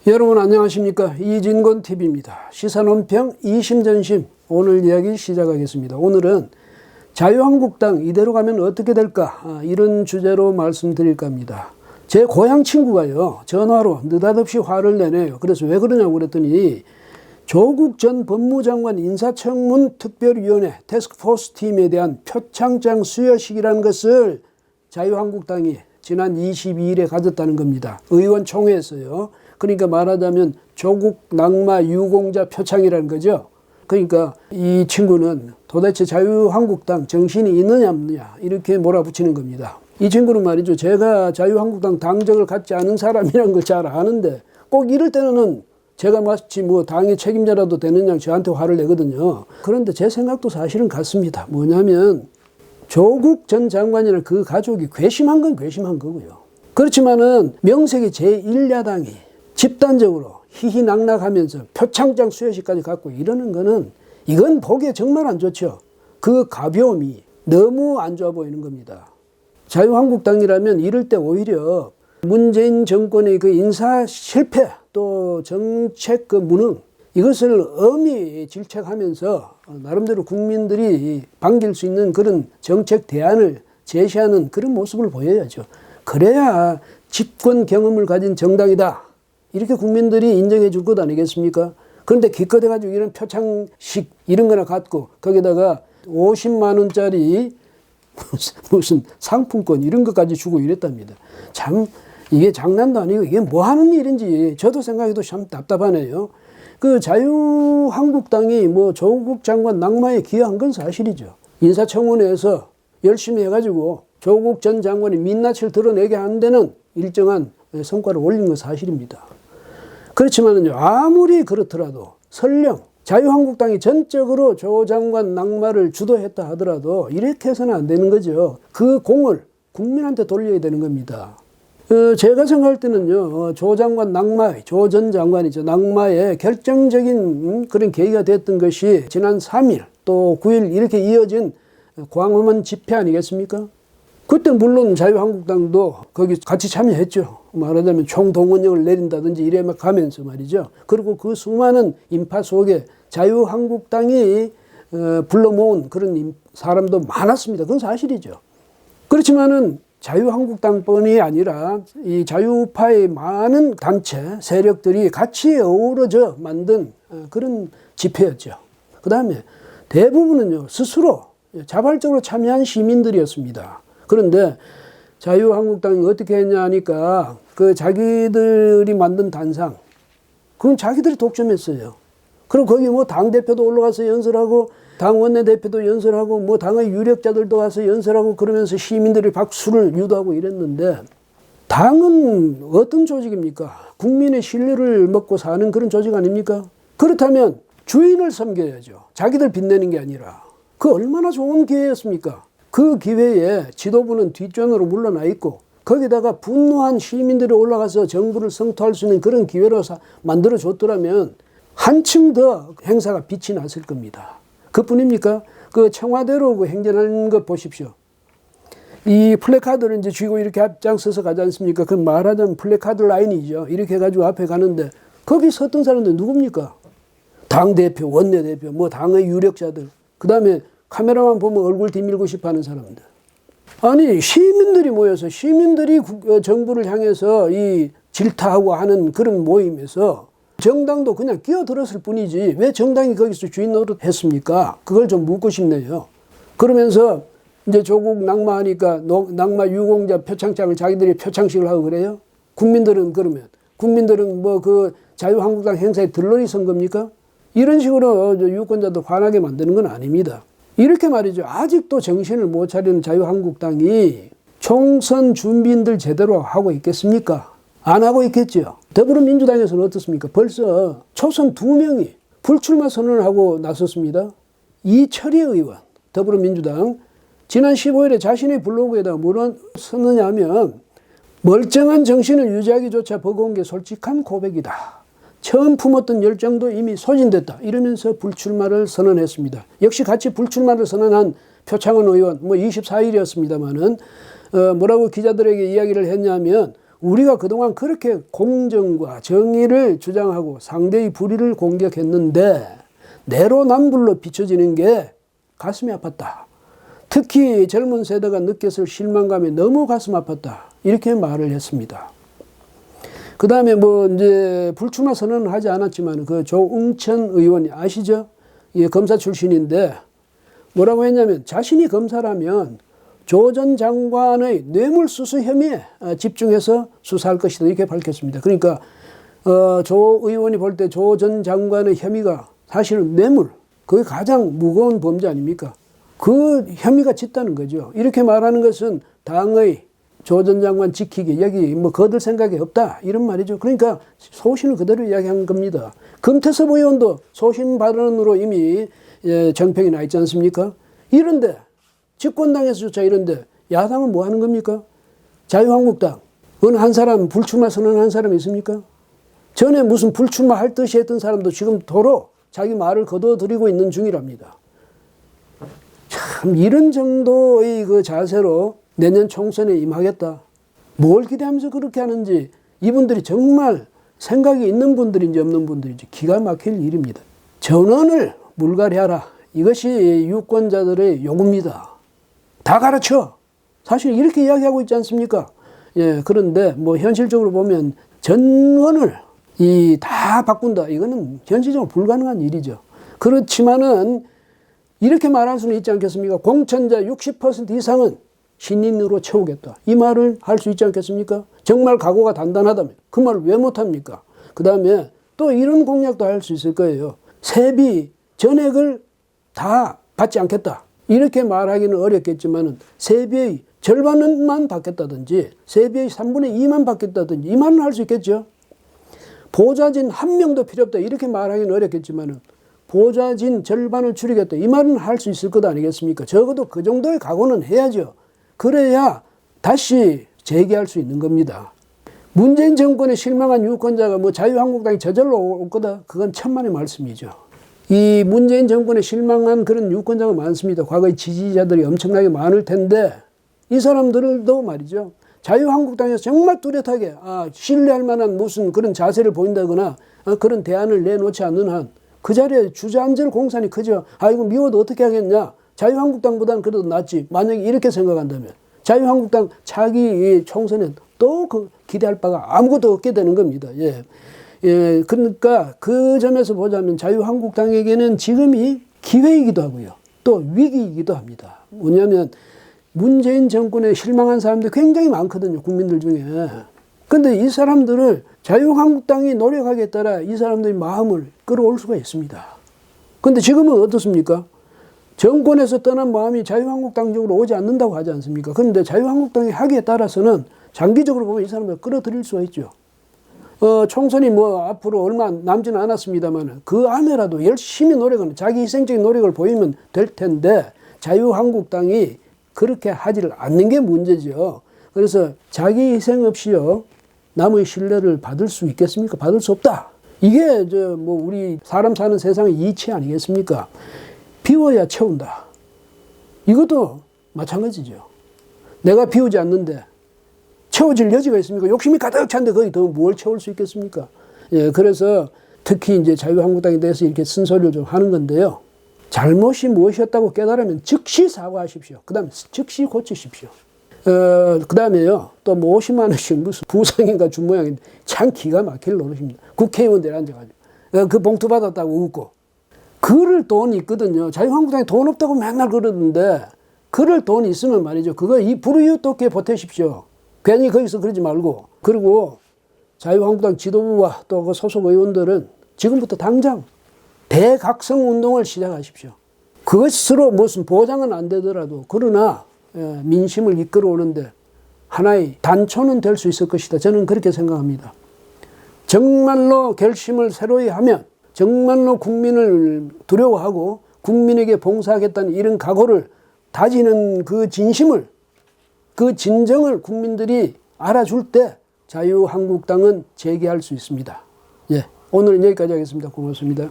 여러분 안녕하십니까? 이진곤 TV입니다. 시사논평 이심전심 오늘 이야기 시작하겠습니다. 오늘은 자유한국당 이대로 가면 어떻게 될까? 이런 주제로 말씀드릴까 합니다. 제 고향 친구가요 전화로 느닷없이 화를 내네요. 그래서 왜 그러냐고 그랬더니 조국 전 법무장관 인사청문 특별위원회 태스크포스 팀에 대한 표창장 수여식이라는 것을 자유한국당이 지난 22일에 가졌다는 겁니다. 의원총회에서요. 그러니까 말하자면 조국 낙마 유공자 표창이라는 거죠. 그러니까 이 친구는 도대체 자유한국당 정신이 있느냐 없느냐 이렇게 몰아붙이는 겁니다. 이 친구는 말이죠. 제가 자유한국당 당적을 갖지 않은 사람이라는 걸 잘 아는데 꼭 이럴 때는 제가 마치 뭐 당의 책임자라도 되는 양 저한테 화를 내거든요. 그런데 제 생각도 사실은 같습니다. 뭐냐면 조국 전 장관이나 그 가족이 괘씸한 건 괘씸한 거고요. 그렇지만은 명색이 제1야당이 집단적으로 희희낙낙하면서 표창장 수여식까지 갖고 이러는 거는 이건 보기에 정말 안 좋죠. 그 가벼움이 너무 안 좋아 보이는 겁니다. 자유한국당이라면 이럴 때 오히려 문재인 정권의 그 인사 실패 또 정책 그 무능 이것을 엄히 질책하면서 나름대로 국민들이 반길 수 있는 그런 정책 대안을 제시하는 그런 모습을 보여야죠. 그래야 집권 경험을 가진 정당이다. 이렇게 국민들이 인정해 줄 것 아니겠습니까? 그런데 기껏해가지고 이런 표창식 이런 거나 갖고 거기다가 50만 원짜리 무슨 상품권 이런 것까지 주고 이랬답니다. 참 이게 장난도 아니고 이게 뭐 하는 일인지 저도 생각해도 참 답답하네요. 그 자유한국당이 뭐 조국 장관 낙마에 기여한 건 사실이죠. 인사청문회에서 열심히 해가지고 조국 전 장관이 민낯을 드러내게 하는 데는 일정한 성과를 올린 건 사실입니다. 그렇지만은요, 아무리 그렇더라도 설령 자유한국당이 전적으로 조 장관 낙마를 주도했다 하더라도 이렇게 해서는 안 되는 거죠. 그 공을 국민한테 돌려야 되는 겁니다. 제가 생각할 때는요, 조 장관 낙마, 조 전 장관이죠. 낙마의 결정적인 그런 계기가 됐던 것이 지난 3일 또 9일 이렇게 이어진 광화문 집회 아니겠습니까? 그때 물론 자유한국당도 거기 같이 참여했죠. 말하자면 총동원령을 내린다든지 이래 막 가면서 말이죠. 그리고 그 수많은 인파 속에 자유한국당이 불러 모은 그런 사람도 많았습니다. 그건 사실이죠. 그렇지만은 자유한국당뿐이 아니라 이 자유파의 많은 단체, 세력들이 같이 어우러져 만든 그런 집회였죠. 그 다음에 대부분은요, 스스로 자발적으로 참여한 시민들이었습니다. 그런데 자유한국당이 어떻게 했냐 하니까 그 자기들이 만든 단상, 그건 자기들이 독점했어요. 그럼 거기 뭐 당대표도 올라가서 연설하고 당 원내대표도 연설하고 뭐 당의 유력자들도 와서 연설하고 그러면서 시민들이 박수를 유도하고 이랬는데 당은 어떤 조직입니까? 국민의 신뢰를 먹고 사는 그런 조직 아닙니까? 그렇다면 주인을 섬겨야죠. 자기들 빛내는 게 아니라. 그 얼마나 좋은 기회였습니까? 그 기회에 지도부는 뒷전으로 물러나 있고 거기다가 분노한 시민들이 올라가서 정부를 성토할 수 있는 그런 기회로 만들어줬더라면 한층 더 행사가 빛이 났을 겁니다. 그뿐입니까? 그 청와대로 그 행진하는 것 보십시오. 이 플래카드를 이제 쥐고 이렇게 앞장서서 가지 않습니까? 그 말하자면 플래카드 라인이죠. 이렇게 해가지고 앞에 가는데 거기 섰던 사람들 누굽니까? 당대표, 원내대표, 뭐 당의 유력자들. 그 다음에 카메라만 보면 얼굴 뒤밀고 싶어 하는 사람들. 아니, 시민들이 모여서 시민들이 정부를 향해서 이 질타하고 하는 그런 모임에서 정당도 그냥 끼어들었을 뿐이지 왜 정당이 거기서 주인 노릇 했습니까? 그걸 좀 묻고 싶네요. 그러면서 이제 조국 낙마하니까 낙마 유공자 표창장을 자기들이 표창식을 하고 그래요? 국민들은 그러면 국민들은 뭐 그 자유한국당 행사에 들러리 선 겁니까? 이런 식으로 유권자도 화나게 만드는 건 아닙니다. 이렇게 말이죠. 아직도 정신을 못 차리는 자유한국당이 총선 준비인들 제대로 하고 있겠습니까? 안 하고 있겠죠. 더불어민주당에서는 어떻습니까? 벌써 초선 2명이 불출마 선언을 하고 나섰습니다. 이철희 의원, 더불어민주당 지난 15일에 자신의 블로그에다가 뭐라 썼느냐 하면 멀쩡한 정신을 유지하기조차 버거운 게 솔직한 고백이다. 처음 품었던 열정도 이미 소진됐다. 이러면서 불출마를 선언했습니다. 역시 같이 불출마를 선언한 표창원 의원, 24일이었습니다만은, 뭐라고 기자들에게 이야기를 했냐면, 우리가 그동안 그렇게 공정과 정의를 주장하고 상대의 불의를 공격했는데 내로남불로 비춰지는 게 가슴이 아팠다. 특히 젊은 세대가 느꼈을 실망감이 너무 가슴 아팠다. 이렇게 말을 했습니다. 그 다음에 이제 불출마 선언은 하지 않았지만 그 조응천 의원이 아시죠? 예, 검사 출신인데 뭐라고 했냐면 자신이 검사라면 조 전 장관의 뇌물수수 혐의에 집중해서 수사할 것이다. 이렇게 밝혔습니다. 그러니까 조 의원이 볼 때 조 전 장관의 혐의가 사실은 뇌물, 그게 가장 무거운 범죄 아닙니까? 그 혐의가 짙다는 거죠. 이렇게 말하는 것은 당의 조 전 장관 지키기, 여기 거들 생각이 없다, 이런 말이죠. 그러니까 소신을 그대로 이야기한 겁니다. 금태섭 의원도 소신 발언으로 이미 정평이 나 있지 않습니까? 이런데 집권당에서조차 이런데 야당은 뭐 하는 겁니까? 자유한국당 어느 한 사람 불출마 선언한 사람이 있습니까? 전에 무슨 불출마할 듯이 했던 사람도 지금 도로 자기 말을 거둬들이고 있는 중이랍니다. 참 이런 정도의 그 자세로 내년 총선에 임하겠다. 뭘 기대하면서 그렇게 하는지, 이분들이 정말 생각이 있는 분들인지 없는 분들인지 기가 막힐 일입니다. 전원을 물갈이하라. 이것이 유권자들의 요구입니다. 다 가르쳐. 사실 이렇게 이야기하고 있지 않습니까? 예, 그런데 현실적으로 보면 전원을 다 바꾼다. 이거는 현실적으로 불가능한 일이죠. 그렇지만은 이렇게 말할 수는 있지 않겠습니까? 공천자 60% 이상은 신인으로 채우겠다. 이 말을 할 수 있지 않겠습니까? 정말 각오가 단단하다면 그 말을 왜 못합니까? 그 다음에 또 이런 공약도 할 수 있을 거예요. 세비 전액을 다 받지 않겠다. 이렇게 말하기는 어렵겠지만 세비의 절반만 받겠다든지 세비의 3분의 2만 받겠다든지 이 말은 할 수 있겠죠. 보좌진 한 명도 필요 없다. 이렇게 말하기는 어렵겠지만 보좌진 절반을 줄이겠다. 이 말은 할 수 있을 것 아니겠습니까? 적어도 그 정도의 각오는 해야죠. 그래야 다시 재개할 수 있는 겁니다. 문재인 정권에 실망한 유권자가 자유한국당이 저절로 올 거다. 그건 천만의 말씀이죠. 이 문재인 정권에 실망한 그런 유권자가 많습니다. 과거의 지지자들이 엄청나게 많을 텐데 이 사람들도 말이죠. 자유한국당에서 정말 뚜렷하게 신뢰할 만한 무슨 그런 자세를 보인다거나 그런 대안을 내놓지 않는 한 그 자리에 주저앉을 공산이 크죠. 이거 미워도 어떻게 하겠냐. 자유한국당보다는 그래도 낫지. 만약에 이렇게 생각한다면 자유한국당 차기 총선에 또 기대할 바가 아무것도 없게 되는 겁니다. 예. 예, 그러니까 그 점에서 보자면 자유한국당에게는 지금이 기회이기도 하고요. 또 위기이기도 합니다. 뭐냐면 문재인 정권에 실망한 사람들이 굉장히 많거든요. 국민들 중에. 근데 이 사람들을 자유한국당이 노력하기에 따라 이 사람들의 마음을 끌어올 수가 있습니다. 근데 지금은 어떻습니까? 정권에서 떠난 마음이 자유한국당 쪽으로 오지 않는다고 하지 않습니까? 그런데 자유한국당이 하기에 따라서는 장기적으로 보면 이 사람들을 끌어들일 수가 있죠. 총선이 앞으로 얼마 남지는 않았습니다만 그 안에라도 열심히 노력은 자기 희생적인 노력을 보이면 될 텐데 자유한국당이 그렇게 하지를 않는 게 문제죠. 그래서 자기 희생 없이요 남의 신뢰를 받을 수 있겠습니까? 받을 수 없다. 이게 우리 사람 사는 세상의 이치 아니겠습니까? 비워야 채운다. 이것도 마찬가지죠. 내가 비우지 않는데 채워질 여지가 있습니까? 욕심이 가득 찬데 거기 더 뭘 채울 수 있겠습니까? 예, 그래서 특히 이제 자유한국당에 대해서 이렇게 쓴소리를 좀 하는 건데요. 잘못이 무엇이었다고 깨달으면 즉시 사과하십시오. 그 다음에 즉시 고치십시오. 그 다음에요. 또 50만 원씩 무슨 부상인가 준모양인데 참 기가 막힐 노릇입니다. 국회의원들 앉아가지고. 그 봉투 받았다고 웃고. 그럴 돈이 있거든요. 자유한국당에 돈 없다고 맨날 그러는데 그럴 돈이 있으면 말이죠. 그거 이 불우이웃돕게 보태십시오. 괜히 거기서 그러지 말고. 그리고 자유한국당 지도부와 또 그 소속 의원들은 지금부터 당장 대각성 운동을 시작하십시오. 그것으로 무슨 보장은 안 되더라도 그러나 민심을 이끌어오는데 하나의 단초는 될 수 있을 것이다. 저는 그렇게 생각합니다. 정말로 결심을 새로이 하면 정말로 국민을 두려워하고 국민에게 봉사하겠다는 이런 각오를 다지는 그 진심을 그 진정을 국민들이 알아줄 때 자유한국당은 재개할 수 있습니다. 예, 오늘은 여기까지 하겠습니다. 고맙습니다.